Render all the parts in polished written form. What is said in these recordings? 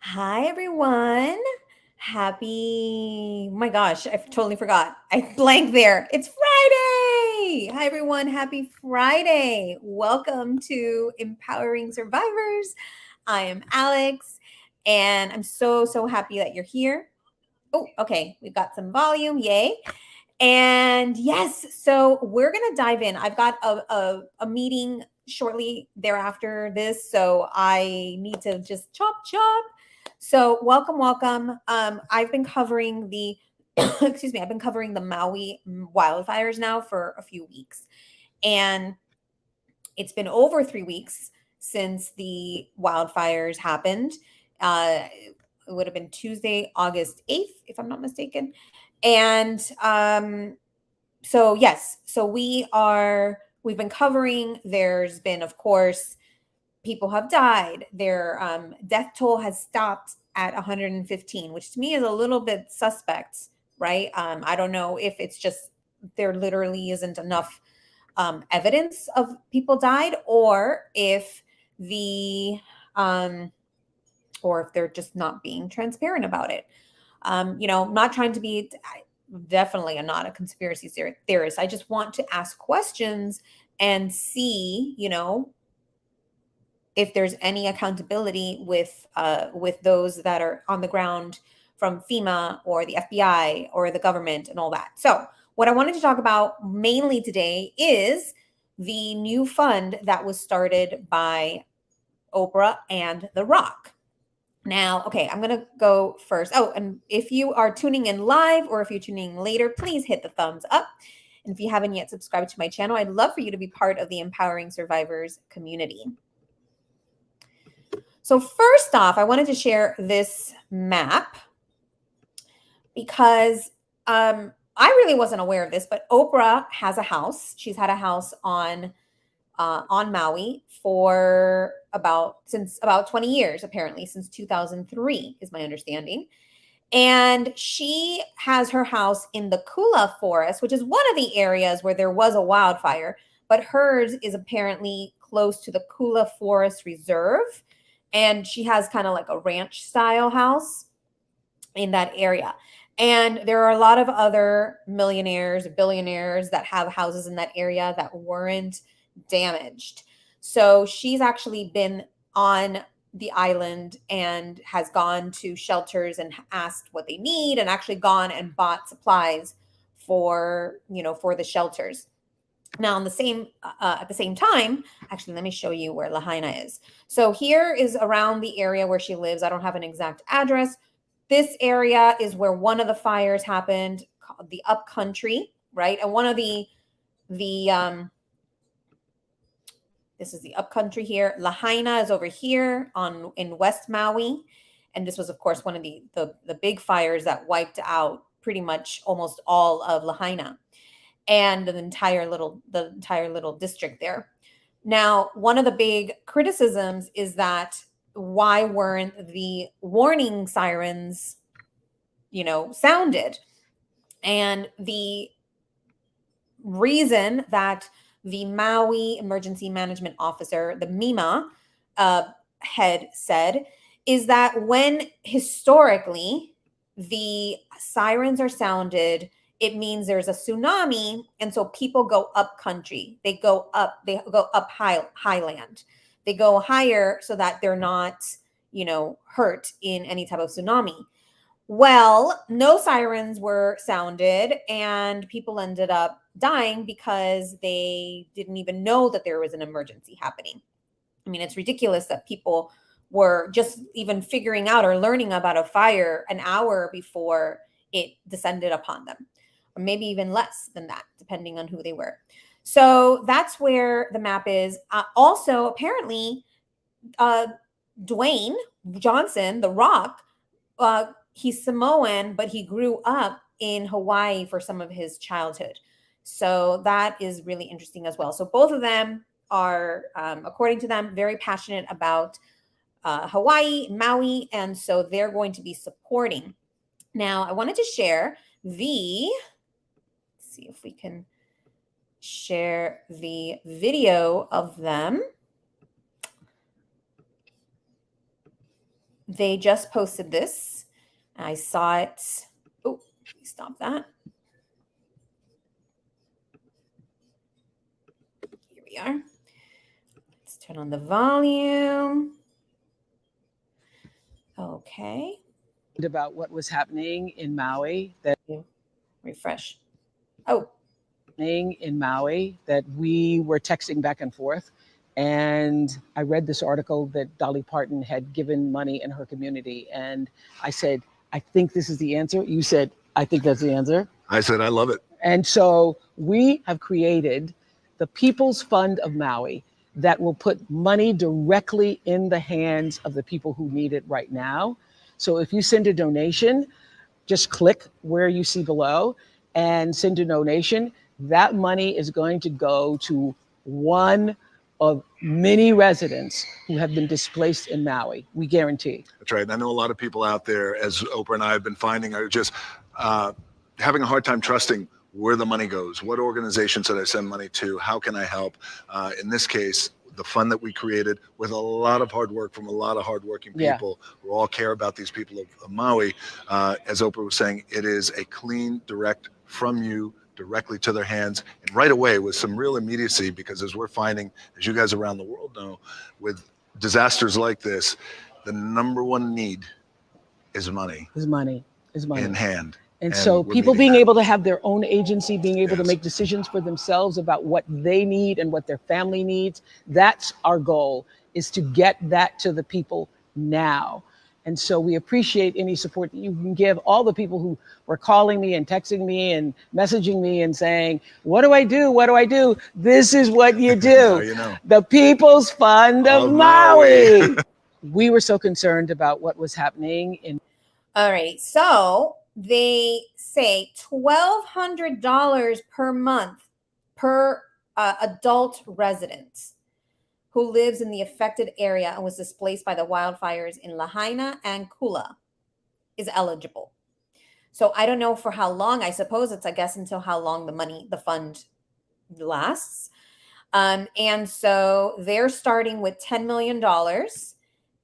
Hi, everyone. Happy, oh my gosh, I totally forgot. I blanked there. It's Friday. Hi, everyone. Happy Friday. Welcome to Empowering Survivors. I am Alex, and I'm so happy that you're here. Oh, okay. We've got some volume. Yay. And yes, so we're going to dive in. I've got a meeting shortly thereafter this, so I need to just chop chop. So welcome. I've been covering the excuse me, I've been covering the Maui wildfires now for a few weeks. And it's been over 3 weeks since the wildfires happened. It would have been Tuesday, August 8th, if I'm not mistaken. And so yes, so we've been covering. There's been, of course, people have died. Their death toll has stopped at 115, which to me is a little bit suspect, right? I don't know if it's just there literally isn't enough evidence of people died, the um, or if they're just not being transparent about it. Not trying to be. Definitely, I'm not a conspiracy theorist. I just want to ask questions and see, if there's any accountability with those that are on the ground from FEMA or the FBI or the government and all that. So, what I wanted to talk about mainly today is the new fund that was started by Oprah and The Rock. Now, okay, I'm going to go first. Oh, and if you are tuning in live or if you're tuning in later, please hit the thumbs up. And if you haven't yet subscribed to my channel, I'd love for you to be part of the Empowering Survivors community. So first off, I wanted to share this map because I really wasn't aware of this, but Oprah has a house. She's had a house on Maui for since about 20 years, apparently, since 2003 is my understanding. And she has her house in the Kula Forest, which is one of the areas where there was a wildfire, but hers is apparently close to the Kula Forest Reserve. And she has kind of like a ranch style house in that area. And there are a lot of other millionaires, billionaires that have houses in that area that weren't damaged. So she's actually been on the island and has gone to shelters and asked what they need and actually gone and bought supplies for the shelters. Now, on the same at the same time, actually, let me show you where Lahaina is. So here is around the area where she lives. I don't have an exact address. This area is where one of the fires happened, called the Upcountry, right? And one of the this is the Upcountry here. Lahaina is over here in West Maui, and this was, of course, one of the big fires that wiped out pretty much almost all of Lahaina and the entire little district there. Now, one of the big criticisms is that why weren't the warning sirens, sounded? And the reason that the Maui Emergency Management Officer, the MEMA, had said is that when historically the sirens are sounded, it means there's a tsunami, and so people go up country. They go up highland. They go higher so that they're not, hurt in any type of tsunami. Well, no sirens were sounded, and people ended up dying because they didn't even know that there was an emergency happening. I mean, it's ridiculous that people were just even figuring out or learning about a fire an hour before it descended upon them, or maybe even less than that, depending on who they were. So that's where the map is. Also, apparently, Dwayne Johnson, The Rock, he's Samoan, but he grew up in Hawaii for some of his childhood. So that is really interesting as well. So both of them are, according to them, very passionate about Hawaii, Maui, and so they're going to be supporting. Now, I wanted to share let's see if we can share the video of them. they just posted this. I saw it. Oh, stop that. Here we are. Let's turn on the volume. Okay. About what was happening in Maui, that refresh. Oh, in Maui, that we were texting back and forth. And I read this article that Dolly Parton had given money in her community. And I said, I think this is the answer. You said, I think that's the answer. I said, I love it. And so we have created the People's Fund of Maui that will put money directly in the hands of the people who need it right now. So if you send a donation, just click where you see below and send a donation. That money is going to go to one of many residents who have been displaced in Maui. We guarantee. That's right. And I know a lot of people out there, as Oprah and I have been finding, are just having a hard time trusting where the money goes. What organization should I send money to? How can I help? In this case, the fund that we created with a lot of hard work from a lot of hardworking people who all care about these people of Maui. As Oprah was saying, it is a clean, direct from you directly to their hands, and right away with some real immediacy, because as we're finding, as you guys around the world know, with disasters like this, the number one need is money. Is money. In hand. And so people being able to have their own agency, being able to make decisions for themselves about what they need and what their family needs, that's our goal, is to get that to the people now. And so we appreciate any support that you can give. All the people who were calling me and texting me and messaging me and saying, what do I do? What do I do? This is what you do. You know. The People's Fund of Maui. We were so concerned about what was happening in. All right. So they say $1,200 per month per adult resident who lives in the affected area and was displaced by the wildfires in Lahaina and Kula is eligible. So I don't know for how long. I suppose it's, I guess, until how long the fund lasts. And so they're starting with $10 million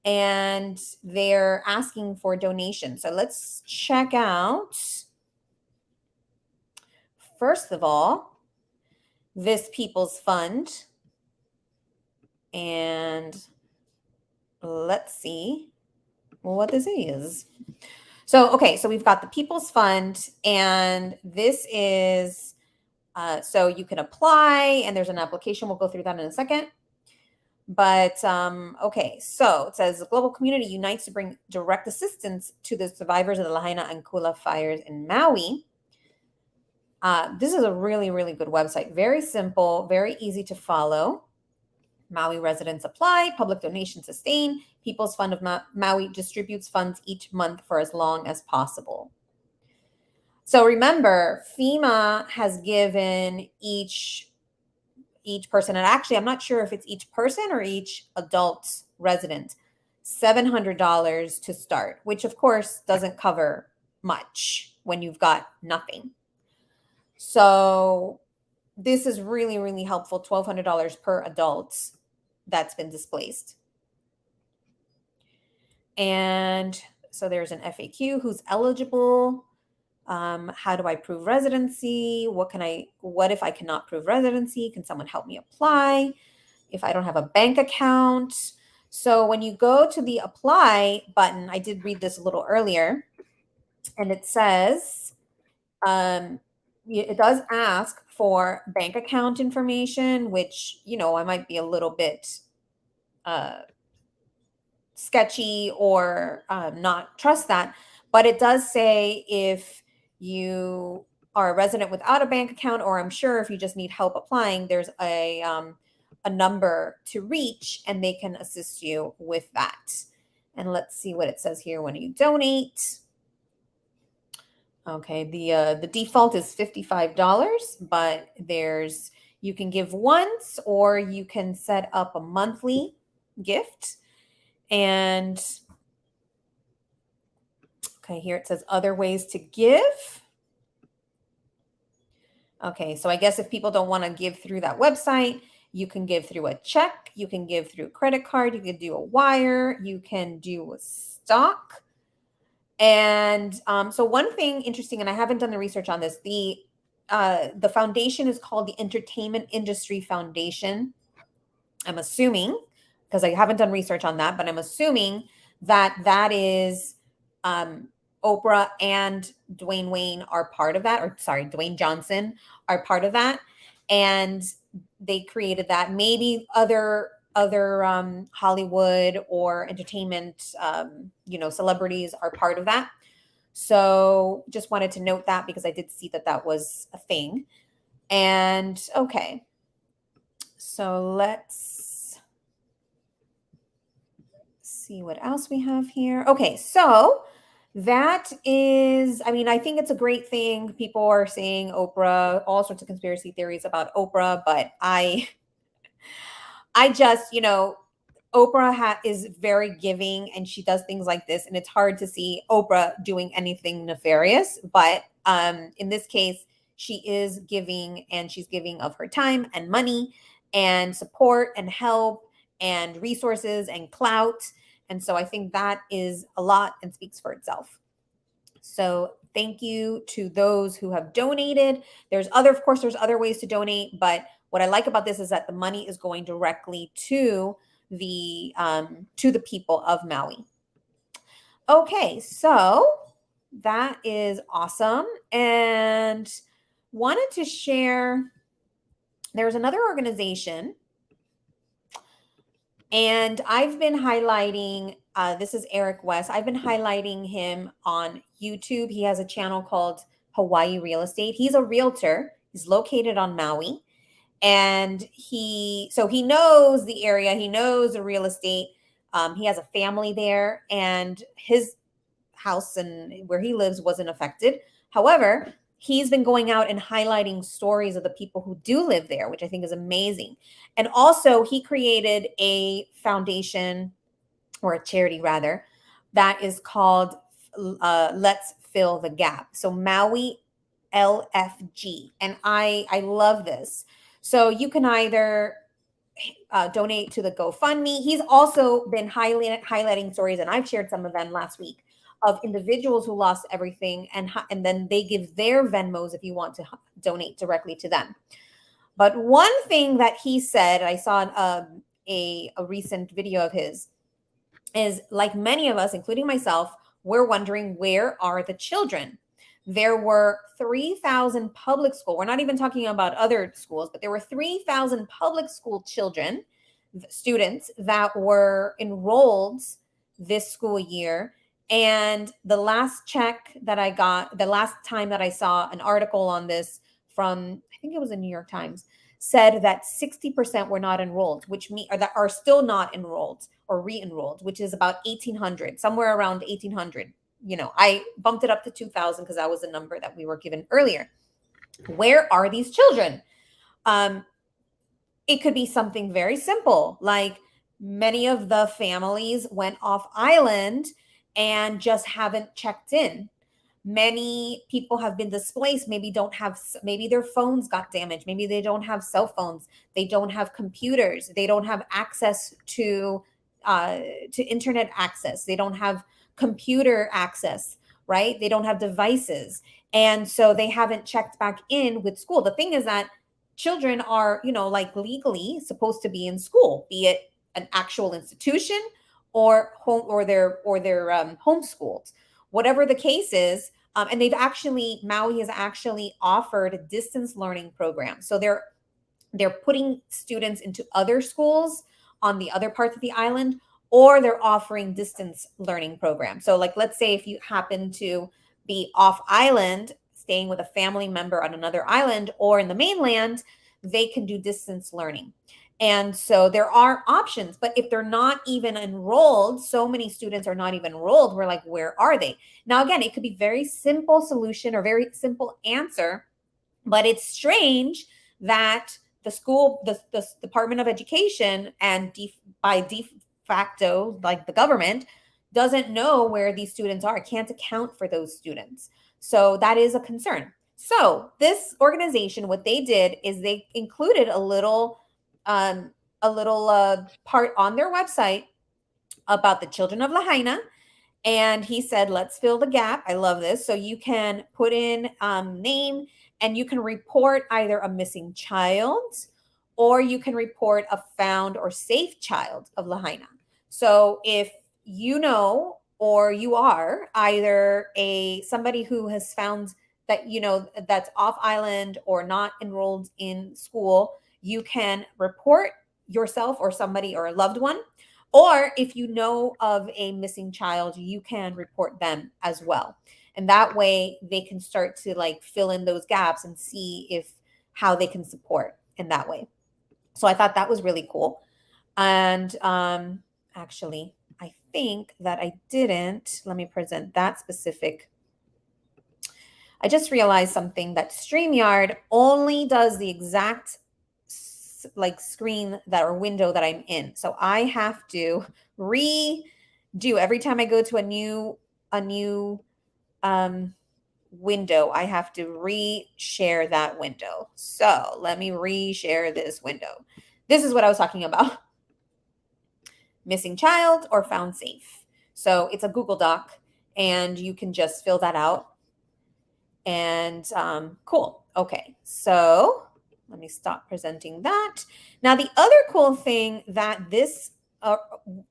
and they're asking for donations. So let's check out, first of all, this People's Fund. And let's see what this is. So, okay, so we've got the People's Fund, and this is, so you can apply, and there's an application. We'll go through that in a second. But, okay, so it says the global community unites to bring direct assistance to the survivors of the Lahaina and Kula fires in Maui. This is a really, really good website. Very simple, very easy to follow. Maui residents apply, public donation sustain. People's Fund of Maui distributes funds each month for as long as possible. So remember, FEMA has given each person, and actually I'm not sure if it's each person or each adult resident, $700 to start, which of course doesn't cover much when you've got nothing. So this is really, really helpful, $1,200 per adult that's been displaced. And so there's an FAQ, who's eligible? How do I prove residency? What if I cannot prove residency? Can someone help me apply? If I don't have a bank account? So when you go to the apply button, I did read this a little earlier, and it says, it does ask for bank account information, which, I might be a little bit sketchy or not trust that. But it does say if you are a resident without a bank account, or I'm sure if you just need help applying, there's a number to reach and they can assist you with that. And let's see what it says here when you donate. Okay, the default is $55, but you can give once or you can set up a monthly gift. And okay, here it says other ways to give. Okay, so I guess if people don't want to give through that website, You can give through a check, you can give through credit card, you can do a wire, you can do a stock. And so one thing interesting, and I haven't done the research on this, the foundation is called the Entertainment Industry Foundation. I'm assuming, because I haven't done research on that, but I'm assuming that that is Oprah and Dwayne are part of that, or sorry, Dwayne Johnson are part of that, and they created that. Maybe other Hollywood or entertainment, celebrities are part of that. So just wanted to note that because I did see that that was a thing. And okay, so let's see what else we have here. Okay, so that is, I mean, I think it's a great thing. People are saying Oprah, all sorts of conspiracy theories about Oprah, but I just, Oprah is very giving and she does things like this. And it's hard to see Oprah doing anything nefarious. But in this case, she is giving, and she's giving of her time and money and support and help and resources and clout. And so I think that is a lot and speaks for itself. So thank you to those who have donated. There's other ways to donate, but what I like about this is that the money is going directly to the people of Maui. Okay, so that is awesome. And wanted to share, there's another organization, and I've been highlighting, this is Eric West. I've been highlighting him on YouTube. He has a channel called Hawaii Real Estate. He's a realtor. He's located on Maui. And he knows the area. He knows the real estate. He has a family there, and his house and where he lives wasn't affected. However, he's been going out and highlighting stories of the people who do live there, which I think is amazing. And also he created a foundation, or a charity rather, that is called Let's Fill the Gap. So Maui LFG. And I love this. So you can either donate to the GoFundMe. He's also been highlighting stories, and I've shared some of them last week, of individuals who lost everything, and then they give their Venmos if you want to donate directly to them. But one thing that he said, I saw a recent video of his, is like many of us, including myself, we're wondering, where are the children? There were 3,000 public school. We're not even talking about other schools, but there were 3,000 public school students that were enrolled this school year. And the last check that I got, the last time that I saw an article on this from, I think it was the New York Times, said that 60% were not enrolled, or that are still not enrolled or re-enrolled, which is about 1,800, somewhere around 1,800. I bumped it up to 2,000 because that was the number that we were given earlier. Where are these children? It could be something very simple, like many of the families went off island and just haven't checked in. Many people have been displaced, maybe their phones got damaged, maybe they don't have cell phones, they don't have computers, they don't have access to internet access, they don't have computer access, right? They don't have devices. And so they haven't checked back in with school. The thing is that children are, legally supposed to be in school, be it an actual institution or home, or they're homeschooled, whatever the case is. And Maui has actually offered distance learning programs. So they're putting students into other schools on the other parts of the island, or they're offering distance learning programs. So like, let's say if you happen to be off island, staying with a family member on another island or in the mainland, they can do distance learning. And so there are options, but if they're not even enrolled, so many students are not even enrolled, we're like, where are they? Now, again, it could be very simple solution or very simple answer, but it's strange that the Department of Education and by de facto, like the government, doesn't know where these students are, can't account for those students. So that is a concern. So this organization, what they did is they included a little a little part on their website about the children of Lahaina. And he said, let's fill the gap. I love this. So you can put in name, and you can report either a missing child, or you can report a found or safe child of Lahaina. So if you know, or you are either somebody who has found that, that's off island or not enrolled in school, you can report yourself or somebody or a loved one. Or if you know of a missing child, you can report them as well. And that way they can start to like fill in those gaps and see how they can support in that way. So I thought that was really cool. And actually, I think that I didn't. Let me present that specific. I just realized something, that StreamYard only does the exact like screen that or window that I'm in. So I have to redo every time I go to a new window. I have to reshare that window. So let me reshare this window. This is what I was talking about. Missing child or found safe. So it's a Google Doc, and you can just fill that out. And cool. Okay, so let me stop presenting that. Now, the other cool thing that this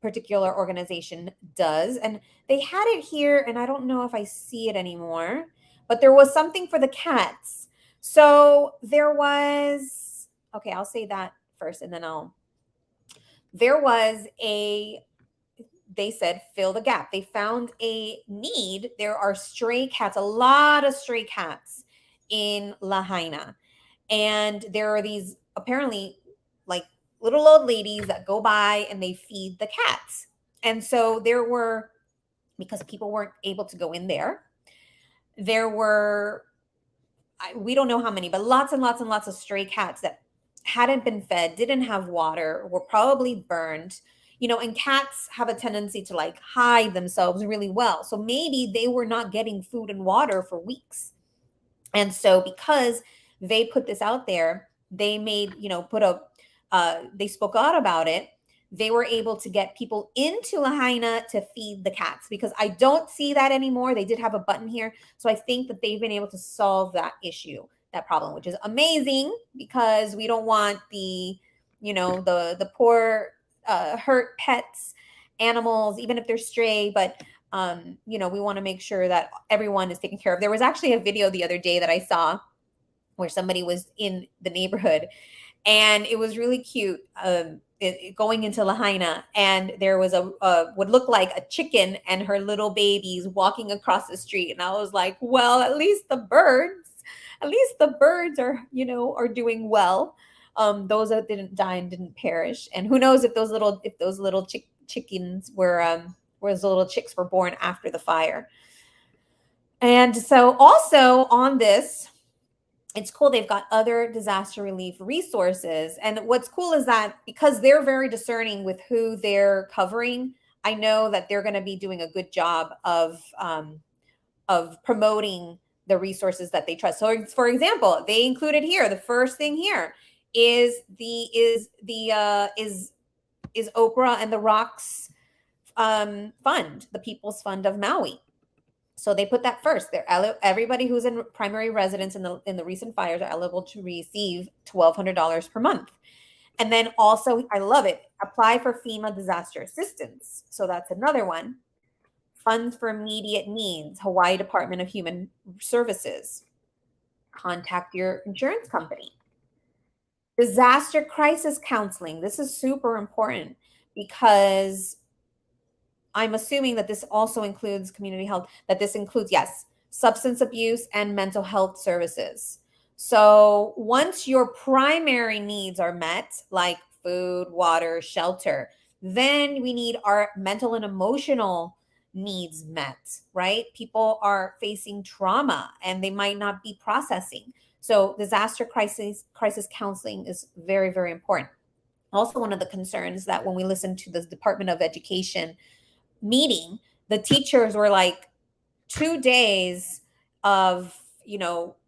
particular organization does, and they had it here, and I don't know if I see it anymore, but there was something for the cats. So there was, okay, I'll say that first, and then there was they said, fill the gap. They found a need. There are stray cats, a lot of stray cats in Lahaina. And there are these apparently like little old ladies that go by and they feed the cats. And so there were, because people weren't able to go in there were, we don't know how many, but lots and lots and lots of stray cats that hadn't been fed, didn't have water, were probably burned. And cats have a tendency to like hide themselves really well. So maybe they were not getting food and water for weeks. And so because they put this out there, they made, they spoke out about it. They were able to get people into Lahaina to feed the cats, because I don't see that anymore. They did have a button here. So I think that they've been able to solve that issue, that problem, which is amazing, because we don't want the poor hurt pets, animals, even if they're stray, but we want to make sure that everyone is taken care of. There was actually a video the other day that I saw where somebody was in the neighborhood, and it was really cute, going into Lahaina, and there was would look like a chicken and her little babies walking across the street. And I was like, well, at least the birds are doing well. Those that didn't die and didn't perish. And who knows if those little chickens were those little chicks were born after the fire. And so also on this, it's cool. They've got other disaster relief resources. And what's cool is that because they're very discerning with who they're covering, I know that they're going to be doing a good job of promoting the resources that they trust. So for example, they included here, the first thing here is Oprah and the Rock's fund, the People's Fund of Maui. So they put that first. Everybody who's in primary residence in the recent fires are eligible to receive $1,200 per month. And then also, I love it, apply for FEMA disaster assistance. So that's another one. Funds for immediate needs, Hawaii Department of Human Services. Contact your insurance company. Disaster crisis counseling. This is super important, because I'm assuming that this also includes community health, that this includes, yes, substance abuse and mental health services. So once your primary needs are met, like food, water, shelter, then we need our mental and emotional needs met, right? People are facing trauma and they might not be processing. So disaster crisis counseling is very, very important. Also, one of the concerns that when we listen to the Department of Education meeting, the teachers were like, 2 days of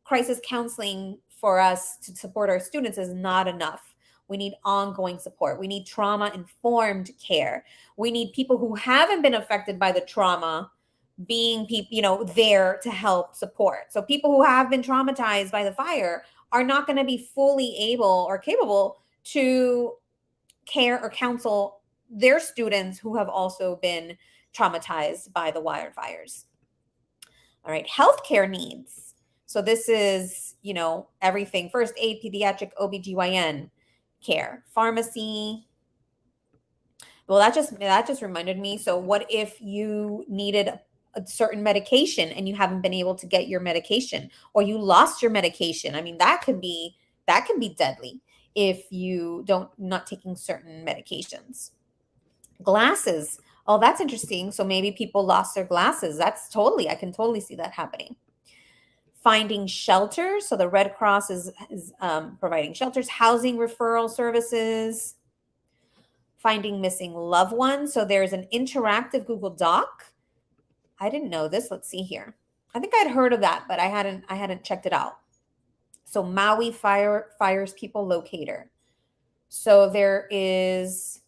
crisis counseling for us to support our students is not enough. We need ongoing support. We need trauma-informed care. We need people who haven't been affected by the trauma being people, there to help support. So people who have been traumatized by the fire are not going to be fully able or capable to care or counsel their students who have also been traumatized by the wildfires. All right, healthcare needs. So this is, everything: first aid, pediatric, OBGYN care, pharmacy. Well, that just reminded me. So what if you needed a certain medication and you haven't been able to get your medication, or you lost your medication? I mean, that can be deadly if you not taking certain medications. Glasses. Oh, that's interesting. So maybe people lost their glasses. I can totally see that happening. Finding shelters. So the Red Cross is providing shelters, housing referral services. Finding missing loved ones. So there's an interactive Google Doc. I didn't know this. Let's see here. I think I'd heard of that, but I hadn't checked it out. So Maui Fires People Locator. So there is,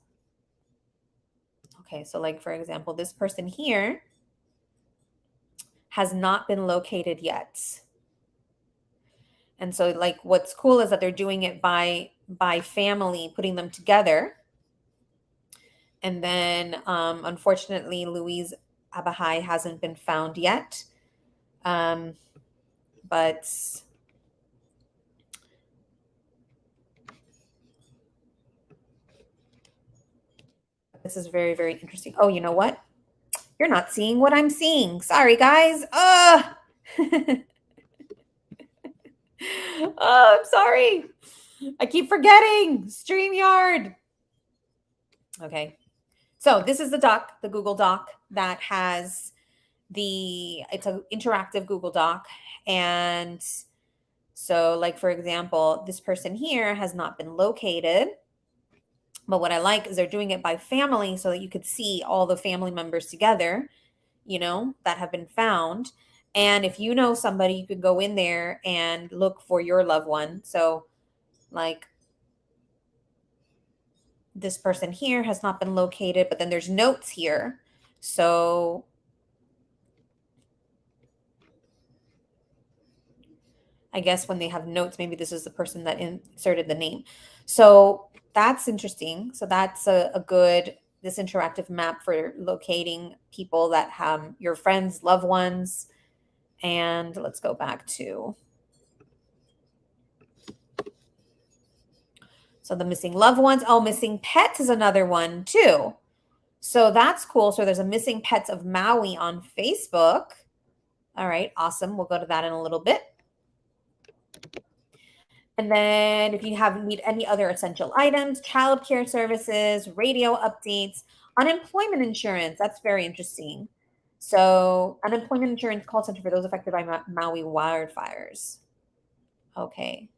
okay, so like, for example, this person here has not been located yet. And so like, what's cool is that they're doing it by family, putting them together. And then, unfortunately, Louise Abahai hasn't been found yet. But this is very, very interesting. Oh, you know what? You're not seeing what I'm seeing. Sorry, guys. Oh, I'm sorry. I keep forgetting. StreamYard. Okay. So this is the Google Doc that has it's an interactive Google Doc. And so like, for example, this person here has not been located. But what I like is they're doing it by family so that you could see all the family members together, that have been found. And if you know somebody, you could go in there and look for your loved one. So like, this person here has not been located, but then there's notes here. So I guess when they have notes, maybe this is the person that inserted the name. So that's interesting. So that's this interactive map for locating people that have your friends, loved ones. And let's go back to, so the missing loved ones. Oh, missing pets is another one too. So that's cool. So there's a Missing Pets of Maui on Facebook. All right, awesome. We'll go to that in a little bit. And then if you need any other essential items, childcare services, radio updates, unemployment insurance. That's very interesting. So unemployment insurance call center for those affected by Maui wildfires. Okay.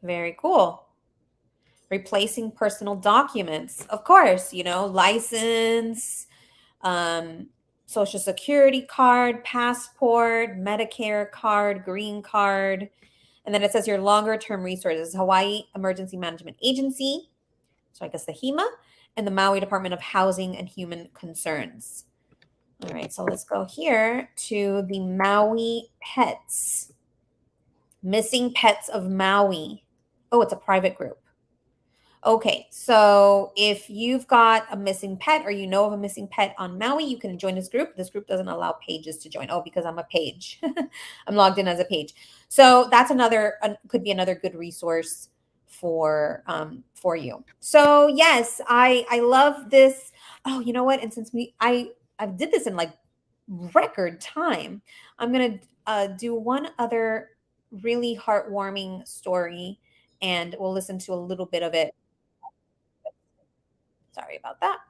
Very cool. Replacing personal documents. Of course, license, Social Security card, passport, Medicare card, green card. And then it says your longer term resources: Hawaii Emergency Management Agency, so I guess the HEMA, and the Maui Department of Housing and Human Concerns. All right, so let's go here to the Maui Pets. Missing Pets of Maui. Oh, it's a private group. Okay, so if you've got a missing pet or you know of a missing pet on Maui, you can join this group. This group doesn't allow pages to join. Oh, because I'm a page. I'm logged in as a page. So that's could be another good resource for you. So yes, I love this. Oh, you know what? And since I did this in like record time, I'm gonna do one other really heartwarming story, and we'll listen to a little bit of it. Sorry about that.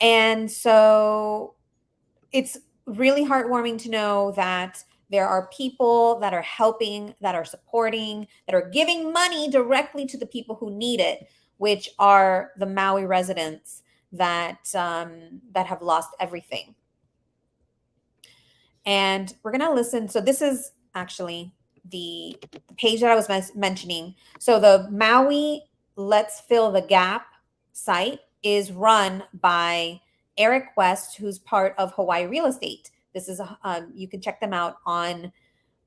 And so it's really heartwarming to know that there are people that are helping, that are supporting, that are giving money directly to the people who need it, which are the Maui residents that have lost everything. And we're going to listen. So this is actually, the page that I was mentioning. So the Maui Let's Fill the Gap site is run by Eric West, who's part of Hawaii Real Estate. This is you can check them out on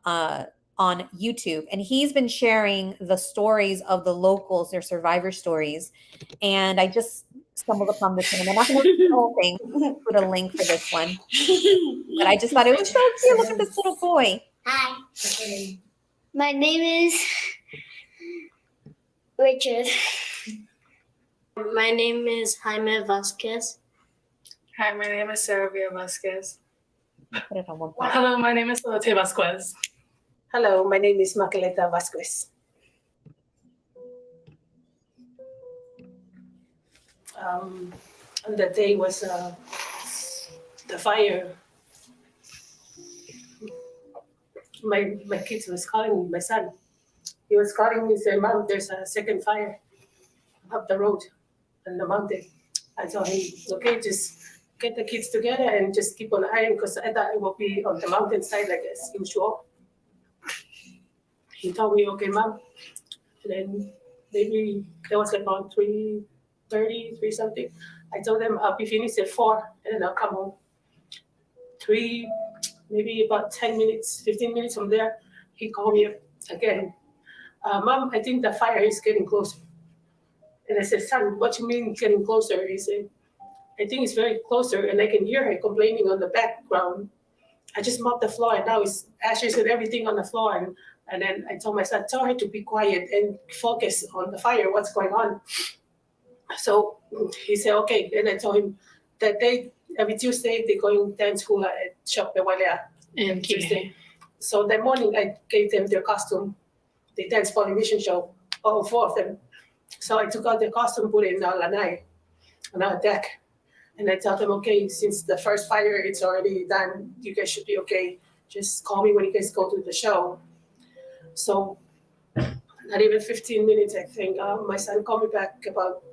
YouTube, and he's been sharing the stories of the locals, their survivor stories. And I just stumbled upon this one. I'm not going to read the whole thing. Put a link for this one, but I just thought it was so cute. Look at this little boy. Hi. My name is Richard. My name is Jaime Vasquez. Hi, my name is Saravia Vasquez. Put it on one part. Hello, my name is Lotte Vasquez. Hello, my name is Maqueleta Vasquez. On the day was the fire. My kids was calling me, my son. He was calling me and saying, Mom, there's a second fire up the road on the mountain. I told him, okay, just get the kids together and just keep on hiding because I thought it will be on the mountainside like as usual. He told me, okay, Mom. And then maybe there was like around 3:30, 3 something. I told them I'll be finished at 4 and then I'll come home. 3, maybe about 10 minutes, 15 minutes from there, he called me again. Mom, I think the fire is getting closer. And I said, son, what you mean getting closer? He said, I think it's very closer and I can hear her complaining on the background. I just mopped the floor and now it's ashes and everything on the floor. And then I told my son, tell her to be quiet and focus on the fire, what's going on. So he said, okay. And I told him that every Tuesday, they're going dance hula at Shop Bewalea And Tuesday. So that morning, I gave them their costume, the dance Polynesian show, all 4 of them. So I took out their costume, put it in our lanai, on our deck. And I told them, okay, since the first fire, it's already done, you guys should be okay. Just call me when you guys go to the show. So not even 15 minutes, I think, my son called me back about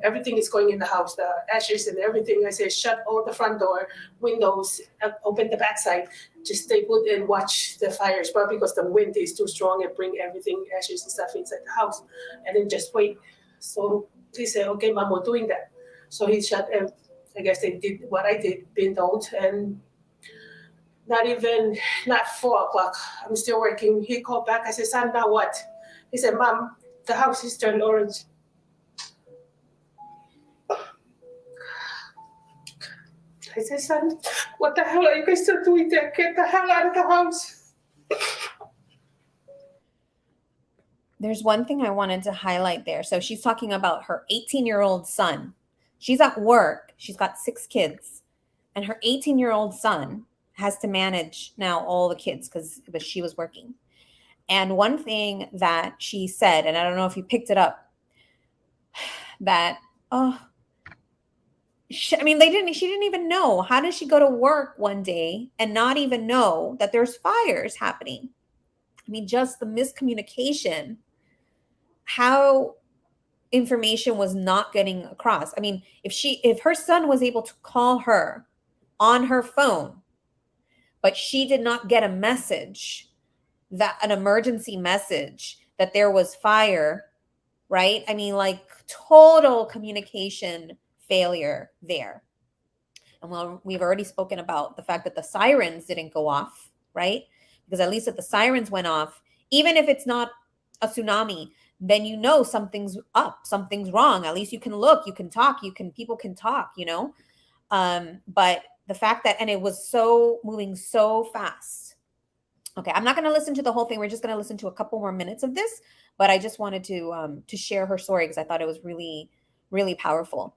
everything is going in the house, the ashes and everything. I said, shut all the front door, windows, open the backside. Just stay put and watch the fires, probably because the wind is too strong and bring everything, ashes and stuff inside the house. And then just wait. So he said, okay, Mom, we're doing that. So he shut, and I guess they did what I did, been told. And not 4 o'clock. I'm still working. He called back. I said, son, now what? He said, Mom, the house is turned orange. I said, son, what the hell are you guys still doing there? Get the hell out of the house. There's one thing I wanted to highlight there. So she's talking about her 18-year-old son. She's at work. She's got 6 kids. And her 18-year-old son has to manage now all the kids because she was working. And one thing that she said, and I don't know if you picked it up, that, she didn't even know. How did she go to work one day and not even know that there's fires happening? I mean, just the miscommunication, how information was not getting across. I mean, if her son was able to call her on her phone, but she did not get a message, an emergency message that there was fire, right? I mean, like total communication failure there. And well, we've already spoken about the fact that the sirens didn't go off, right? Because at least if the sirens went off, even if it's not a tsunami, then you know something's up, something's wrong. At least you can look, you can talk, people can talk, you know? But the fact that, and it was moving so fast. Okay, I'm not going to listen to the whole thing. We're just going to listen to a couple more minutes of this, but I just wanted to share her story because I thought it was really, really powerful.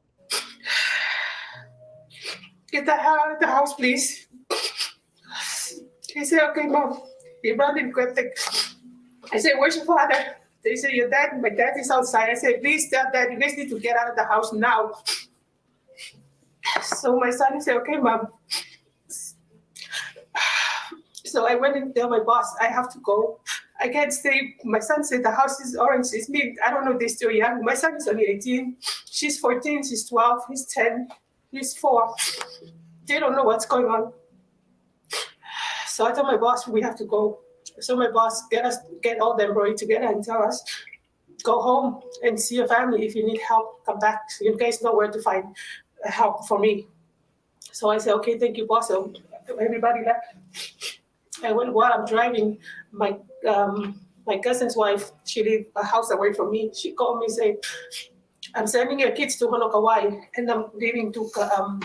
Get the hell out of the house, please. He said, okay, Mom. He ran and grabbed the... I said, where's your father? They said, your dad, my dad is outside. I said, please tell Dad, you guys need to get out of the house now. So my son said, okay, Mom. So I went and tell my boss, I have to go. I can't stay. My son said the house is orange. It's me. I don't know, they're still young. My son is only 18. She's 14. She's 12. He's 10. He's 4. They don't know what's going on. So I told my boss, we have to go. So my boss get all the employees together and tell us, go home and see your family. If you need help, come back. So you guys know where to find help for me. So I said, okay, thank you, boss. So everybody left. And while I'm driving, my cousin's wife, she lived a house away from me. She called me and said, I'm sending your kids to Honokawai and I'm leaving to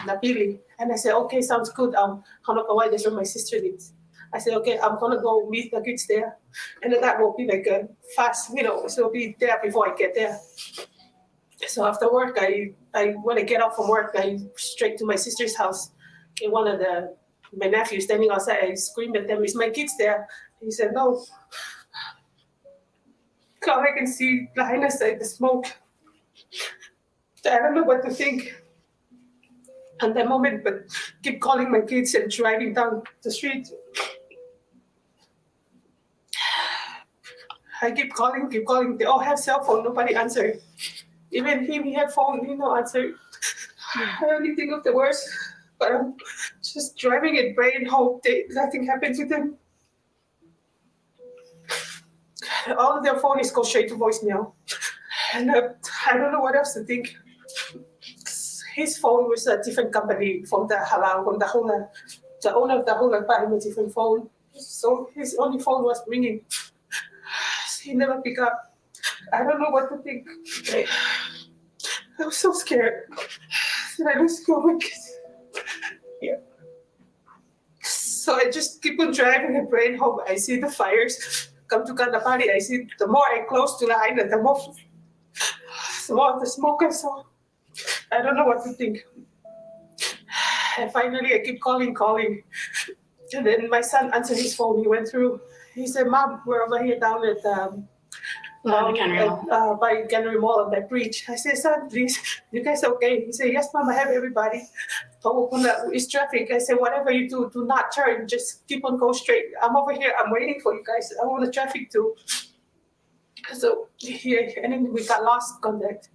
Napili. And I said, okay, sounds good. Honokawai, that's where my sister lives. I said, okay, I'm gonna go meet the kids there. And then that will be like a fast, so it'll be there before I get there. So after work, when I get off from work, I straight to my sister's house. And one of my nephews standing outside, I screamed at them, is my kids there? He said, no. All I can see behind us like the smoke. I don't know what to think at that moment, but keep calling my kids and driving down the street. I keep calling. They all have cell phone. Nobody answered. Even him, he had phone. He no answer. I only think of the worst, but I'm just driving and praying, hope nothing happens to them. All of their phones go straight to voicemail, and I don't know what else to think. His phone was a different company from the Hula. The owner of the Hula bought him a different phone, so his only phone was ringing. He never picked up. I don't know what to think. I was so scared that I lost my kids. Yeah. So I just keep on driving and praying home. I see the fires come to Kanapari. I see the more I close to the island, the more of the smoke I saw. I don't know what to think. And finally, I keep calling. And then my son answered his phone. He went through. He said, Mom, we're over here down at by Canary Mall on that bridge. I said, son, please, you guys okay? He said, yes, Mom, I have everybody. It's traffic. I said, whatever you do not turn. Just keep on going straight. I'm over here. I'm waiting for you guys. I want the traffic too. So and then we got lost contact.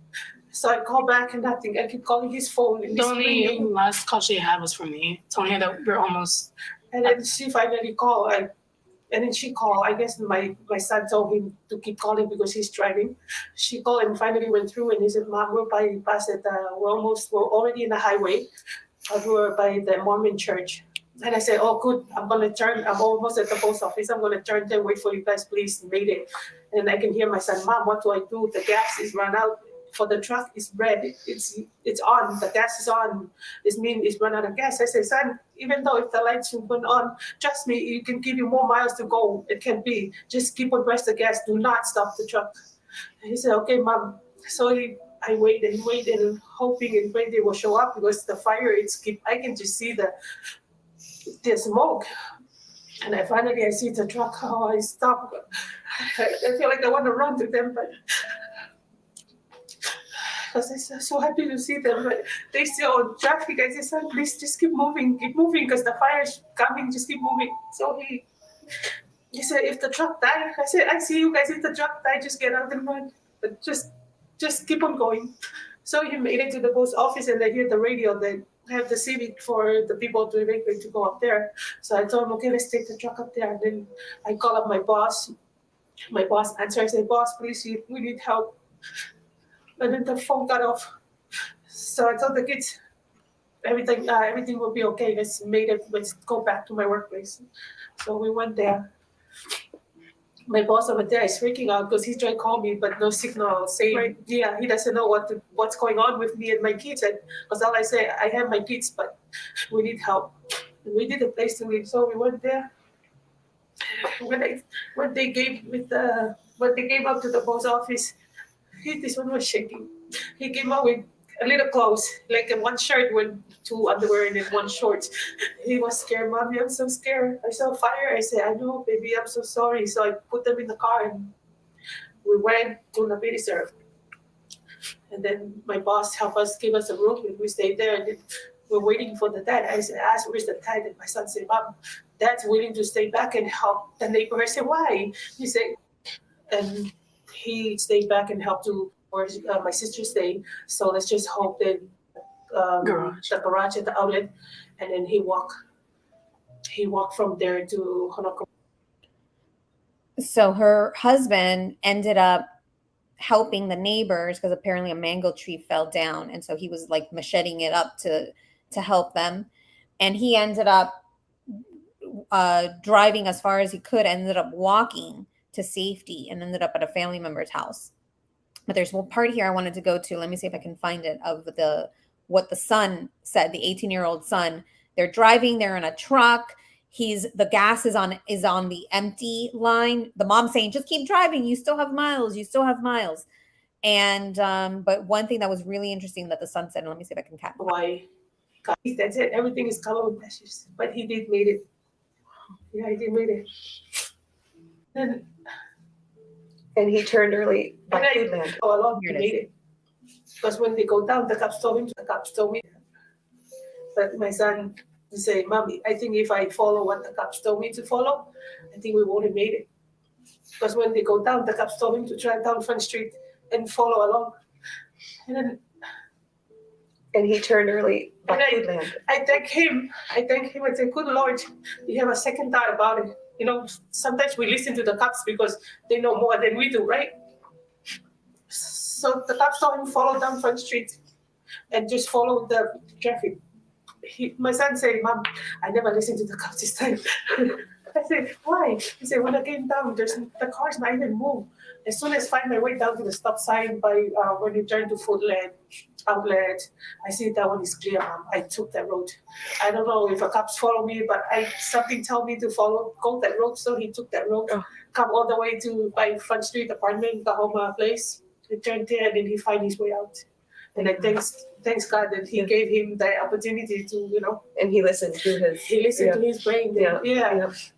So I call back and nothing. I keep calling his phone. And The only last call she had was from me, telling her that we're almost. And then she finally called. And then she called. I guess my son told him to keep calling because he's driving. She called and finally went through. And he said, Mom, we're past it. We're already in the highway. We're by the Mormon church. And I said, oh, good. I'm going to turn. I'm almost at the post office. I'm going to turn there. Wait for you guys, please. Made it. And I can hear my son, Mom, what do I do? The gas is run out. For the truck, it's red. It's on. The gas is on. This means it's run out of gas. I say, son, even though if the lights went on, trust me, it can give you more miles to go. It can be. Just keep on press the gas. Do not stop the truck. And he said, okay, Mom. So I waited, hoping and praying they will show up because the fire, I can just see the smoke. And I see the truck. Oh, I stop. I feel like I want to run to them, but because I'm so happy to see them, but they still on traffic. I said, son, please just keep moving, because the fire is coming, just keep moving. So he said, if the truck dies, I said, I see you guys, if the truck dies, just get out and run. But just keep on going. So he made it to the post office and I hear the radio that have the civic for the people to evacuate to go up there. So I told him, okay, let's take the truck up there. And then I call up my boss. My boss answered, I said, boss, please, we need help. And then the phone got off. So I told the kids, everything will be okay. Let's go back to my workplace. So we went there. My boss over there is freaking out because he's trying to call me, but no signal. Saying, yeah, he doesn't know what's going on with me and my kids. Because all I say, I have my kids, but we need help. And we need a place to live, so we went there. When they came up to the post office, this one was shaking. He came out with a little clothes, like one shirt with 2 underwear and then 1 shorts. He was scared, Mommy, I'm so scared. I saw fire. I said, I know, baby, I'm so sorry. So I put them in the car and we went to Nabiri Surf. And then my boss helped us, give us a room and we stayed there. And we're waiting for the dad. I asked, where's the dad? And my son said, Mom, Dad's willing to stay back and help the neighbor. I said, why? He said, and he stayed back and helped where my sister stayed. So let's just hope that the garage at the outlet, and then he walked from there to Honoko. So her husband ended up helping the neighbors because apparently a mango tree fell down, and so he was like macheting it up to help them, and he ended up driving as far as he could, ended up walking to safety, and ended up at a family member's house. But there's one part here I wanted to go to. Let me see if I can find it, of what the son said, the 18-year-old son. They're driving, they're in a truck. The gas is on the empty line. The mom saying, just keep driving, you still have miles, you still have miles. And but one thing that was really interesting that the son said, and let me see if I can catch. Why? That's it. Everything is covered with ashes. But he did made it. Yeah, he did made it. And he turned early by And Foodland. Oh, a lot Here he it is. made it. Because when they go down, the cops told me. But my son say, Mommy, I think if I follow what the cops told me to follow, I think we would have made it. Because when they go down, the cops told him to drive down Front Street and follow along. And he turned early by And Foodland. I thank him. I say, good Lord, you have a second thought about it. You know, sometimes we listen to the cops because they know more than we do, right? So the cops told him follow down Front Street and just follow the traffic. My son said, Mom, I never listened to the cops this time. I said, why? He said, when I came down, the cars might even move. As soon as I find my way down to the stop sign by when you turn to Foodland outlet, I see that one is clear, Mom. I took that road. I don't know if the cops follow me, but something told me to go that road, so he took that road, come all the way to by Front Street apartment, Kahoma place. He turned there and then he find his way out. And I thanks God that he gave him the opportunity to, And he listened to his. he listened to his brain. Yeah.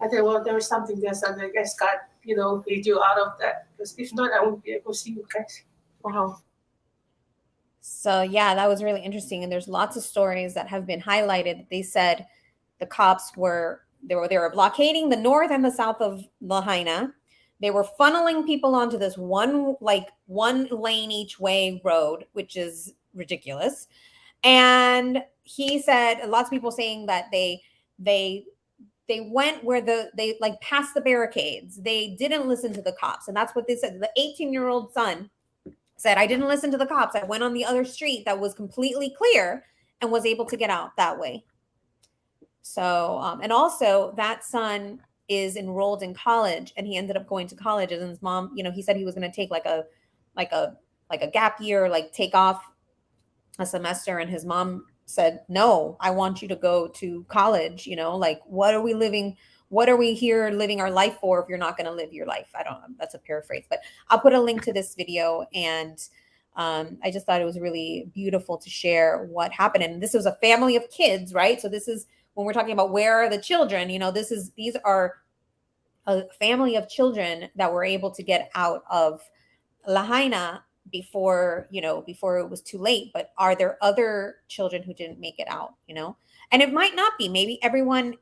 I think, well, there was something there, so I guess God, lead you out of that. Because if not, I won't be able to see you guys. Wow. So yeah, that was really interesting. And there's lots of stories that have been highlighted. They said the cops were blockading the north and the south of Lahaina. They were funneling people onto this one lane each way road, which is ridiculous. And he said, lots of people saying that they went where they past the barricades. They didn't listen to the cops. And that's what they said. The 18-year-old son said, I didn't listen to the cops. I went on the other street that was completely clear and was able to get out that way. So, and also that son is enrolled in college, and he ended up going to college. And his mom, he said he was going to take like a gap year, take off a semester. And his mom said, no, I want you to go to college. What are we here living our life for if you're not going to live your life? I don't know. That's a paraphrase, but I'll put a link to this video. And I just thought it was really beautiful to share what happened. And this was a family of kids, right? So this is when we're talking about where are the children, these are a family of children that were able to get out of Lahaina before it was too late. But are there other children who didn't make it out, and it might not be, maybe everyone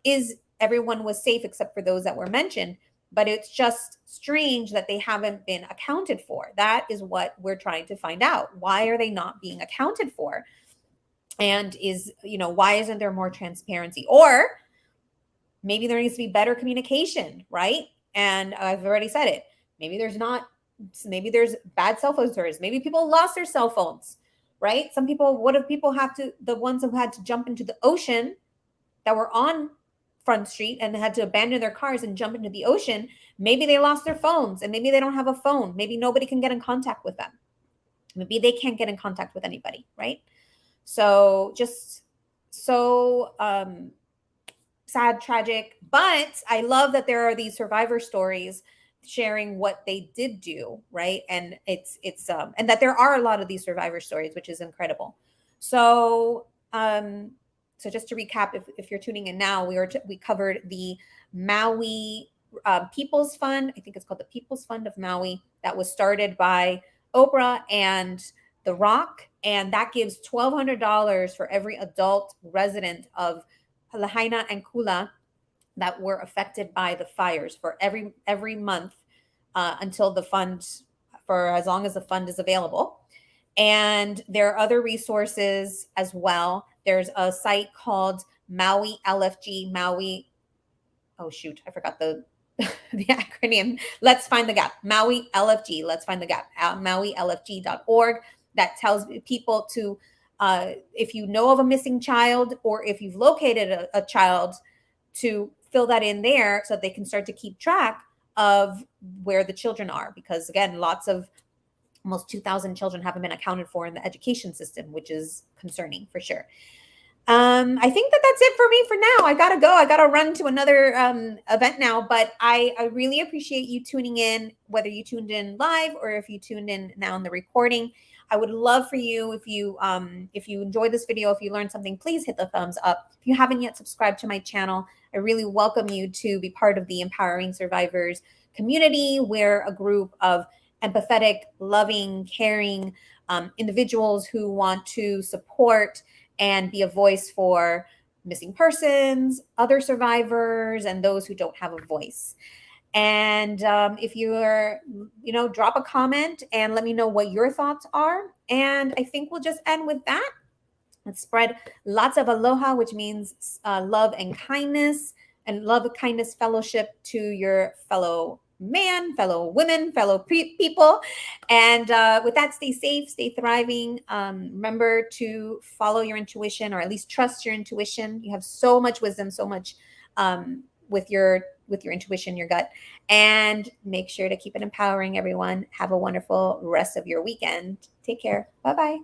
was safe except for those that were mentioned, but it's just strange that they haven't been accounted for. That is what we're trying to find out. Why are they not being accounted for? And why isn't there more transparency? Or maybe there needs to be better communication, right? And I've already said it. Maybe there's bad cell phone service. Maybe people lost their cell phones, right? What if people the ones who had to jump into the ocean that were on Front Street and had to abandon their cars and jump into the ocean, maybe they lost their phones and maybe they don't have a phone. Maybe nobody can get in contact with them. Maybe they can't get in contact with anybody, right? So just so sad, tragic, but I love that there are these survivor stories sharing what they did do, right? And it's and that there are a lot of these survivor stories, which is incredible. So so just to recap, if you're tuning in now, we covered the Maui People's Fund. I think it's called the People's Fund of Maui, that was started by Oprah and The Rock, and that gives $1,200 for every adult resident of Lahaina and Kula that were affected by the fires for every month until the fund, for as long as the fund is available. And there are other resources as well. There's a site called Maui LFG, Maui. Oh shoot, I forgot the the acronym, Let's Find the Gap, Maui LFG, Let's Find the Gap, MauiLFG.org. That tells people to, if you know of a missing child or if you've located a child, to fill that in there so that they can start to keep track of where the children are. Because again, almost 2,000 children haven't been accounted for in the education system, which is concerning for sure. I think that's it for me for now. I gotta go. I gotta run to another event now, but I really appreciate you tuning in, whether you tuned in live or if you tuned in now in the recording. I would love for you, if you enjoyed this video, if you learned something, please hit the thumbs up. If you haven't yet subscribed to my channel, I really welcome you to be part of the Empowering Survivors community. We're a group of empathetic, loving, caring individuals who want to support and be a voice for missing persons, other survivors, and those who don't have a voice. And if you're, drop a comment and let me know what your thoughts are. And I think we'll just end with that. Let's spread lots of aloha, which means love and kindness, and love, kindness, fellowship to your fellow man, fellow women, fellow people. And with that, stay safe, stay thriving. Remember to follow your intuition, or at least trust your intuition. You have so much wisdom, so much with your intuition, your gut. And make sure to keep it empowering, everyone. Have a wonderful rest of your weekend. Take care. Bye-bye.